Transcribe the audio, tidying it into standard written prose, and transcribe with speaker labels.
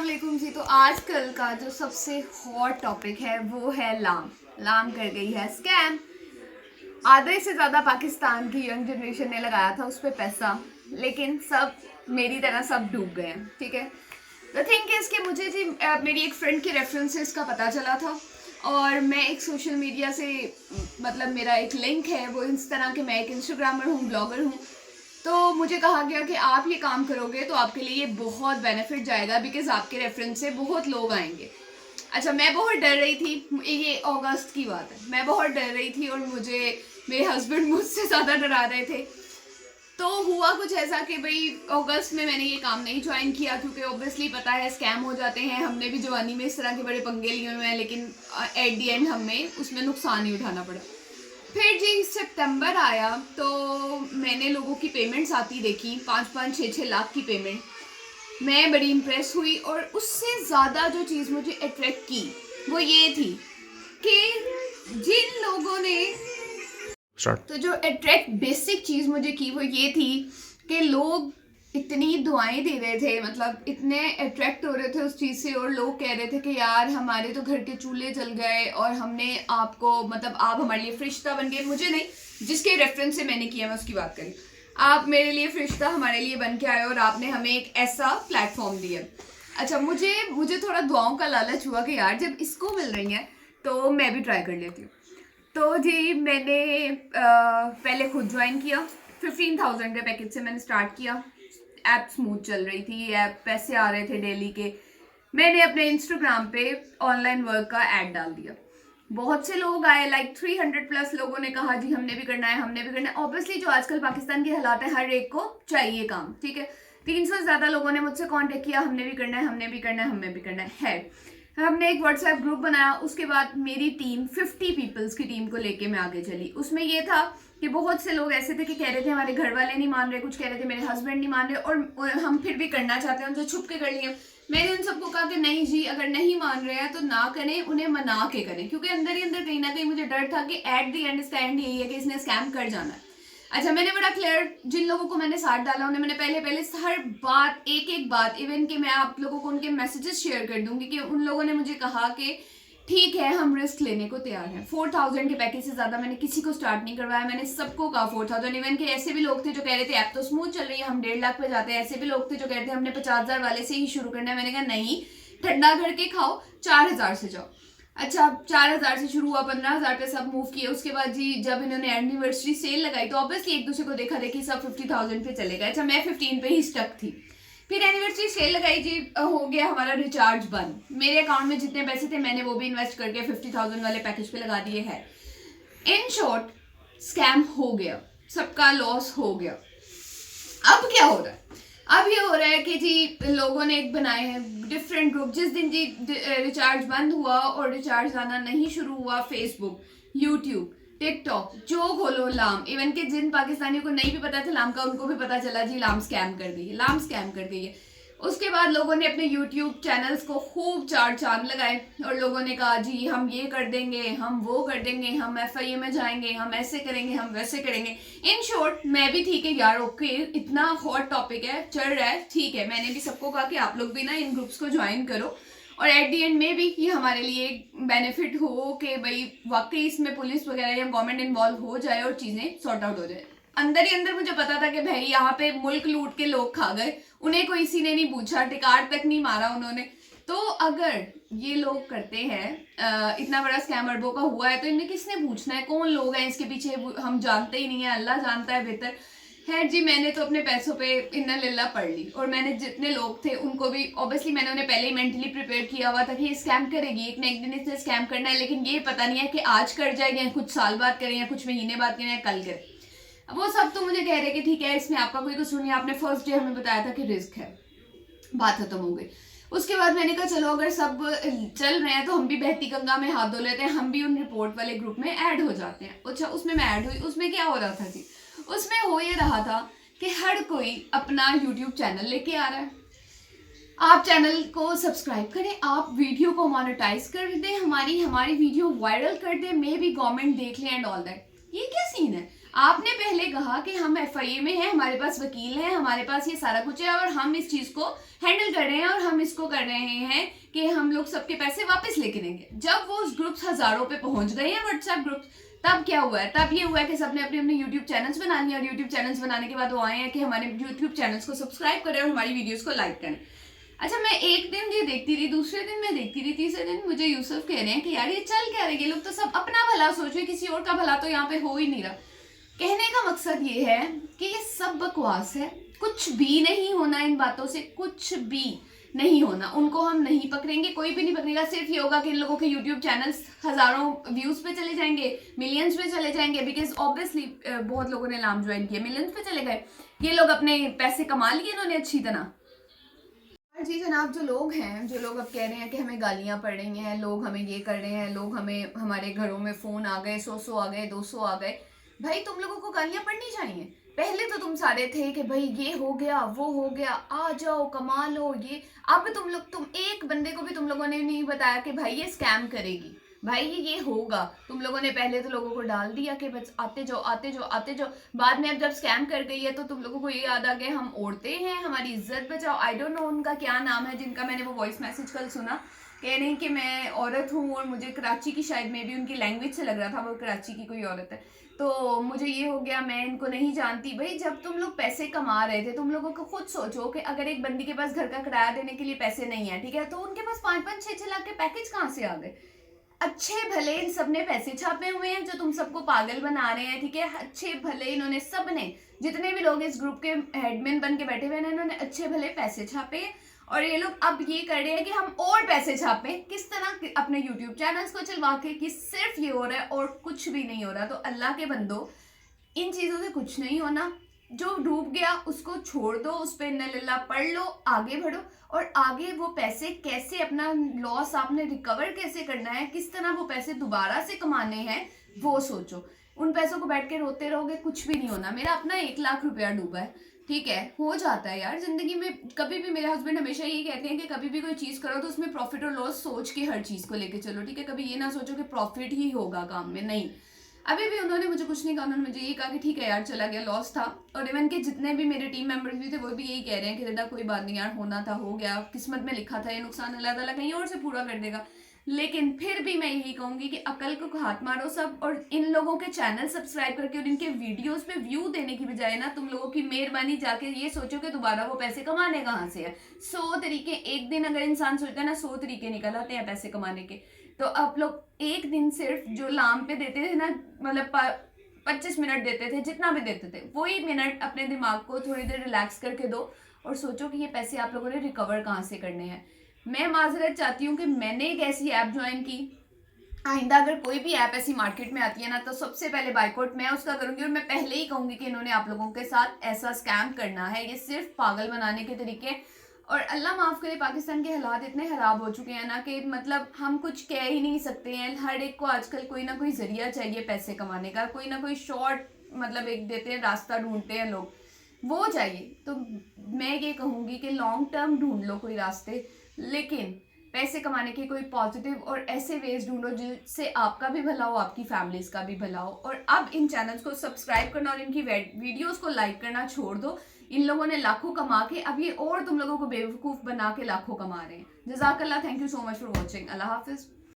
Speaker 1: वालेकुम जी। तो आजकल का जो सबसे हॉट टॉपिक है वो है लाम कर गई है स्कैम। आधे से ज़्यादा पाकिस्तान की यंग जनरेशन ने लगाया था उस पर पैसा, लेकिन सब मेरी तरह सब डूब गए हैं। ठीक है, द थिंग इज़ कि मुझे जी मेरी एक फ्रेंड के रेफरेंसेस का पता चला था, और मैं एक सोशल मीडिया से मतलब मेरा एक लिंक है वो इस तरह के, मैं एक इंस्टाग्रामर हूँ, ब्लॉगर हूँ। तो मुझे कहा गया कि आप ये काम करोगे तो आपके लिए ये बहुत बेनिफिट जाएगा, बिकॉज आपके रेफरेंस से बहुत लोग आएंगे। अच्छा, मैं बहुत डर रही थी, ये अगस्त की बात है, मैं बहुत डर रही थी और मुझे मेरे हस्बैंड मुझसे ज़्यादा डरा रहे थे। तो हुआ कुछ ऐसा कि भाई अगस्त में मैंने ये काम नहीं ज्वाइन किया, क्योंकि ऑब्वियसली पता है स्कैम हो जाते हैं। हमने भी जवानी में इस तरह के बड़े पंगे लिए हुए हैं, लेकिन एट दी एंड हमें उसमें नुकसान ही उठाना पड़ा। फिर जी सितंबर आया तो मैंने लोगों की पेमेंट्स आती देखी, 5-5, 6-6 लाख की पेमेंट। मैं बड़ी इम्प्रेस हुई, और उससे ज़्यादा जो चीज़ मुझे अट्रैक्ट की वो ये थी कि जिन लोगों ने तो जो अट्रैक्ट बेसिक चीज़ मुझे की वो ये थी कि लोग इतनी दुआएं दे रहे थे, मतलब इतने अट्रैक्ट हो रहे थे उस चीज़ से, और लोग कह रहे थे कि यार हमारे तो घर के चूल्हे जल गए और हमने आपको, मतलब आप हमारे लिए फरिश्ता बन गए। मुझे नहीं, जिसके रेफरेंस से मैंने किया मैं उसकी बात करी। आप मेरे लिए फरिश्ता हमारे लिए बन के आए और आपने हमें एक ऐसा प्लेटफॉर्म दिया। अच्छा, मुझे थोड़ा दुआओं का लालच हुआ कि यार जब इसको मिल रही है तो मैं भी ट्राई कर लेती हूँ। तो जी मैंने पहले खुद ज्वाइन किया, 15,000 के पैकेज से मैंने स्टार्ट किया। ऐप स्मूथ चल रही थी, ऐप पैसे आ रहे थे डेली के। मैंने अपने इंस्टाग्राम पे ऑनलाइन वर्क का ऐड डाल दिया, बहुत से लोग आए, लाइक 300 प्लस लोगों ने कहा जी हमने भी करना है, हमने भी करना है। ऑब्वियसली जो आजकल पाकिस्तान के हालात है, हर एक को चाहिए काम। ठीक है, 300 से ज़्यादा लोगों ने मुझसे कांटेक्ट किया, हमने भी करना है, हमने भी करना है, हमें भी करना है। हमने एक व्हाट्सएप ग्रुप बनाया, उसके बाद मेरी टीम 50 पीपल्स की टीम को लेके मैं आगे चली। उसमें ये था कि बहुत से लोग ऐसे थे कि कह रहे थे हमारे घर वाले नहीं मान रहे, कुछ कह रहे थे मेरे हस्बैंड नहीं मान रहे, और हम फिर भी करना चाहते हैं, उनसे छुप के कर लिए। मैंने उन सबको कहा कि नहीं जी, अगर नहीं मान रहे हैं तो ना करें, उन्हें मना के करें, क्योंकि अंदर ही अंदर कहीं ना कहीं मुझे डर था कि एट द एंड इसका एंड यही है कि इसने स्कैम कर जाना है। अच्छा, मैंने बड़ा क्लियर, जिन लोगों को मैंने साथ डाला उन्हें मैंने पहले हर बात, एक बात, इवन कि मैं आप लोगों को उनके मैसेजेस शेयर कर दूंगी कि उन लोगों ने मुझे कहा कि ठीक है हम रिस्क लेने को तैयार हैं। 4,000 के पैकेज से ज़्यादा मैंने किसी को स्टार्ट नहीं करवाया, मैंने सबको कहा 4,000। इवन के ऐसे भी लोग थे जो कह रहे थे ऐप तो स्मूथ चल रही है, हम 1.5 लाख पे जाते हैं। ऐसे भी लोग थे जो कह रहे थे हमने 50,000 वाले से ही शुरू करना है। मैंने कहा नहीं, ठंडा करके खाओ, 4,000 से जाओ। अच्छा, 4,000 से शुरू हुआ, 15,000 पे सब मूव किए। उसके बाद जी जब इन्होंने एनिवर्सरी सेल लगाई तो ऑब्वियसली एक दूसरे को देखा देखी सब 50,000 पे चले गए। अच्छा, मैं 15 पे ही स्टक थी। फिर एनिवर्सरी सेल लगाई जी, हो गया हमारा रिचार्ज बंद। मेरे अकाउंट में जितने पैसे थे मैंने वो भी इन्वेस्ट करके 50,000 वाले पैकेज पे लगा दिए हैं। इन शॉर्ट, स्कैम हो गया, सबका लॉस हो गया। अब क्या हो रहा है? अब ये हो रहा है कि जी लोगों ने एक बनाए हैं डिफरेंट ग्रुप। जिस दिन जी रिचार्ज बंद हुआ और रिचार्ज आना नहीं शुरू हुआ, फेसबुक, यूट्यूब, टिकटॉक, जो खोलो लाम। इवन के जिन पाकिस्तानियों को नहीं भी पता था लाम का, उनको भी पता चला जी लाम स्कैम कर गई है, लाम स्कैम कर गई है। उसके बाद लोगों ने अपने यूट्यूब चैनल्स को खूब चार चांद लगाए, और लोगों ने कहा जी हम ये कर देंगे, हम वो कर देंगे, हम FIA में जाएंगे, हम ऐसे करेंगे, हम वैसे करेंगे। इन शॉर्ट, मैं भी ठीक है यार, ओके इतना हॉट टॉपिक है, चल रहा है, ठीक है। मैंने भी सबको कहा कि आप लोग भी ना इन ग्रुप्स को ज्वाइन करो, और एट दी एंड में भी ये हमारे लिए एक बेनिफिट हो कि भाई वाकई इसमें पुलिस वगैरह या गवर्नमेंट इन्वॉल्व हो जाए और चीज़ें सॉर्ट आउट हो जाए। अंदर ही अंदर मुझे पता था कि भाई यहाँ पे मुल्क लूट के लोग खा गए, उन्हें कोई किसी ने नहीं पूछा, टिकार तक नहीं मारा उन्होंने। तो अगर ये लोग करते हैं, इतना बड़ा स्कैम अरबों का हुआ है, तो इन्हें किसने पूछना है, कौन लोग हैं इसके पीछे, हम जानते ही नहीं है, अल्लाह जानता है बेहतर। खैर जी, मैंने तो अपने पैसों पे इन्ना लिल्ला पढ़ ली, और मैंने जितने लोग थे उनको भी ऑब्वियसली मैंने उन्हें पहले ही मेंटली प्रिपेयर किया हुआ था कि ये स्कैम करेगी, एक ना एक दिन इसने स्कैम करना है। लेकिन ये पता नहीं है कि आज कर जाएगी या कुछ साल बाद करें या कुछ महीने बाद करें या कल करें। वो सब तो मुझे कह रहे कि ठीक है इसमें आपका कोई कसूर नहीं, आपने फर्स्ट डे हमें बताया था कि रिस्क है, बात खत्म हो गई। उसके बाद मैंने कहा चलो अगर सब चल रहे हैं तो हम भी बहती गंगा में हाथ धो लेते हैं, हम भी उन रिपोर्ट वाले ग्रुप में ऐड हो जाते हैं। अच्छा, उसमें मैं ऐड हुई। उसमें क्या हो रहा था जी, उसमें हो ये रहा था कि हर कोई अपना यूट्यूब चैनल लेके आ रहा है। आप चैनल को सब्सक्राइब करें, आप वीडियो को मोनेटाइज कर दें, हमारी वीडियो वायरल कर दें, मे बी गवर्नमेंट देख लें एंड ऑल दैट। ये क्या सीन है? आपने पहले कहा कि हम एफआईए में हैं, हमारे पास वकील हैं, हमारे पास ये सारा कुछ है और हम इस चीज को हैंडल कर रहे हैं और हम इसको कर रहे हैं कि हम लोग सबके पैसे वापस लेके देंगे। जब वो ग्रुप्स हजारों पे पहुंच गए हैं व्हाट्सएप ग्रुप्स, तब क्या हुआ है? तब ये हुआ है कि सबने अपने अपने यूट्यूब चैनल्स बना लिए और यूट्यूब चैनल्स बनाने के बाद वो आए हैं कि हमारे यूट्यूब चैनल्स को सब्सक्राइब करें और हमारी वीडियोस को लाइक करें। अच्छा, मैं एक दिन ये देखती रही, दूसरे दिन मैं देखती रही, तीसरे दिन मुझे यूसुफ कह रहे हैं कि यार ये चल क्या रहे, ये लोग तो सब अपना भला सोच रहे, किसी और का भला तो यहाँ पे हो ही नहीं रहा। कहने का मकसद ये है कि ये सब बकवास है, कुछ भी नहीं होना इन बातों से, कुछ भी नहीं होना। उनको हम नहीं पकड़ेंगे, कोई भी नहीं पकड़ेगा। सिर्फ ये होगा कि इन लोगों के यूट्यूब चैनल्स हजारों व्यूज पे चले जाएंगे, मिलियंस पे चले जाएंगे, बिकॉज ऑब्वियसली बहुत लोगों ने नाम ज्वाइन किया, मिलियंस पे चले गए, ये लोग अपने पैसे कमा लिए इन्होंने अच्छी तरह। जी जनाब, जो लोग हैं, जो लोग अब कह रहे हैं कि हमें गालियां पड़ रही हैं, लोग हमें ये कर रहे हैं, लोग हमें, हमारे घरों में फ़ोन आ गए, 100 आ गए, 200 आ गए, भाई तुम लोगों को गालियां पड़नी चाहिए। पहले तो तुम सारे थे कि भाई ये हो गया, वो हो गया, आ जाओ कमा लो ये। अब तुम एक बंदे को भी तुम लोगों ने नहीं बताया कि भाई ये स्कैम करेगी, भाई ये होगा। तुम लोगों ने पहले तो लोगों को डाल दिया कि बस आते जाओ आते जाओ आते जाओ। बाद में अब जब स्कैम कर गई है तो तुम लोगों को ये याद आ गया हम औरतें हैं, हमारी इज्जत बचाओ। आई डोंट नो उनका क्या नाम है जिनका मैंने वो वॉइस मैसेज कल सुना, कह रही कि मैं औरत हूँ और मुझे कराची की, शायद मे भी उनकी लैंग्वेज से लग रहा था वो कराची की कोई औरत है, तो मुझे ये हो गया, मैं इनको नहीं जानती। भाई जब तुम लोग पैसे कमा रहे थे, तुम लोगों को खुद सोचो कि अगर एक बंदी के पास घर का किराया देने के लिए पैसे नहीं है, ठीक है, तो उनके पास 5-5 6-6 लाख के पैकेज कहाँ से आ गए? अच्छे भले इन सब ने पैसे छापे हुए हैं जो तुम सबको पागल बना रहे हैं, ठीक है। अच्छे भले इन्होंने, सब ने, जितने भी लोग इस ग्रुप के हेडमैन बन के बैठे हुए हैं, इन्होंने अच्छे भले पैसे छापे और ये लोग अब ये कर रहे हैं कि हम और पैसे छापे। किस तरह? अपने यूट्यूब चैनल्स को चलवा के, कि सिर्फ ये हो रहा है और कुछ भी नहीं हो रहा। तो अल्लाह के बंदो, इन चीज़ों से कुछ नहीं होना। जो डूब गया उसको छोड़ दो, उस पर इन्ना पढ़ लो, आगे बढ़ो और आगे वो पैसे कैसे, अपना लॉस आपने रिकवर कैसे करना है, किस तरह वो पैसे दोबारा से कमाने हैं वो सोचो। उन पैसों को बैठ के रोते रहोगे, कुछ भी नहीं होना। मेरा अपना 1 लाख रुपया डूबा है, ठीक है, हो जाता है यार जिंदगी में। कभी भी मेरे हस्बैंड हमेशा ये कहते हैं कि कभी भी कोई चीज़ करो तो उसमें प्रॉफिट और लॉस सोच के हर चीज़ को लेके चलो, ठीक है। कभी ये ना सोचो कि प्रॉफिट ही होगा काम में, नहीं। अभी भी उन्होंने मुझे कुछ नहीं कहा, उन्होंने मुझे ये कहा कि ठीक है यार, चला गया, लॉस था। और इवन के जितने भी मेरे टीम मेंबर्स भी थे वो भी यही कह रहे हैं कि रिदा कोई बात नहीं यार, होना था हो गया, किस्मत में लिखा था ये नुकसान, अल्लाह ताला कहीं और से पूरा कर देगा। लेकिन फिर भी मैं यही कहूंगी कि अकल को हाथ मारो सब, और इन लोगों के चैनल सब्सक्राइब करके और इनके वीडियोस पे व्यू देने की बजाय ना, तुम लोगों की मेहरबानी जाके ये सोचो कि दोबारा वो पैसे कमाने कहाँ से है। 100 तरीके, एक दिन अगर इंसान सोचता है ना, 100 तरीके निकल आते हैं पैसे कमाने के। तो आप लोग एक दिन सिर्फ जो लाम पे देते थे ना, मतलब 25 मिनट देते थे, जितना भी देते थे, वही मिनट अपने दिमाग को थोड़ी देर रिलैक्स करके दो और सोचो कि ये पैसे आप लोगों ने रिकवर कहाँ से करने हैं। मैं माजरत चाहती हूँ कि मैंने एक ऐसी ऐप ज्वाइन की, आइंदा अगर कोई भी ऐप ऐसी मार्केट में आती है ना, तो सबसे पहले बाइकआउट मैं उसका करूंगी। और मैं पहले ही कहूंगी कि इन्होंने आप लोगों के साथ ऐसा स्कैम करना है, ये सिर्फ पागल बनाने के तरीके। और अल्लाह माफ़ करे, पाकिस्तान के हालात इतने ख़राब हो चुके हैं ना कि मतलब हम कुछ कह ही नहीं सकते हैं। हर एक को आजकल कोई ना कोई ज़रिया चाहिए पैसे कमाने का, कोई ना कोई शॉर्ट, मतलब एक देते हैं रास्ता, ढूंढते हैं लोग, वो चाहिए। तो मैं ये कहूँगी कि लॉन्ग टर्म ढूंढ लो कोई रास्ते, लेकिन पैसे कमाने के कोई पॉजिटिव और ऐसे वेज ढूंढो जिससे आपका भी भला हो, आपकी फैमिलीज का भी भला हो। और अब इन चैनल्स को सब्सक्राइब करना और इनकी वीडियोस को लाइक करना छोड़ दो। इन लोगों ने लाखों कमा के अब ये और तुम लोगों को बेवकूफ़ बना के लाखों कमा रहे हैं। जज़ाकल्लाह, thank you so much for watching. अल्लाह हाफिज़।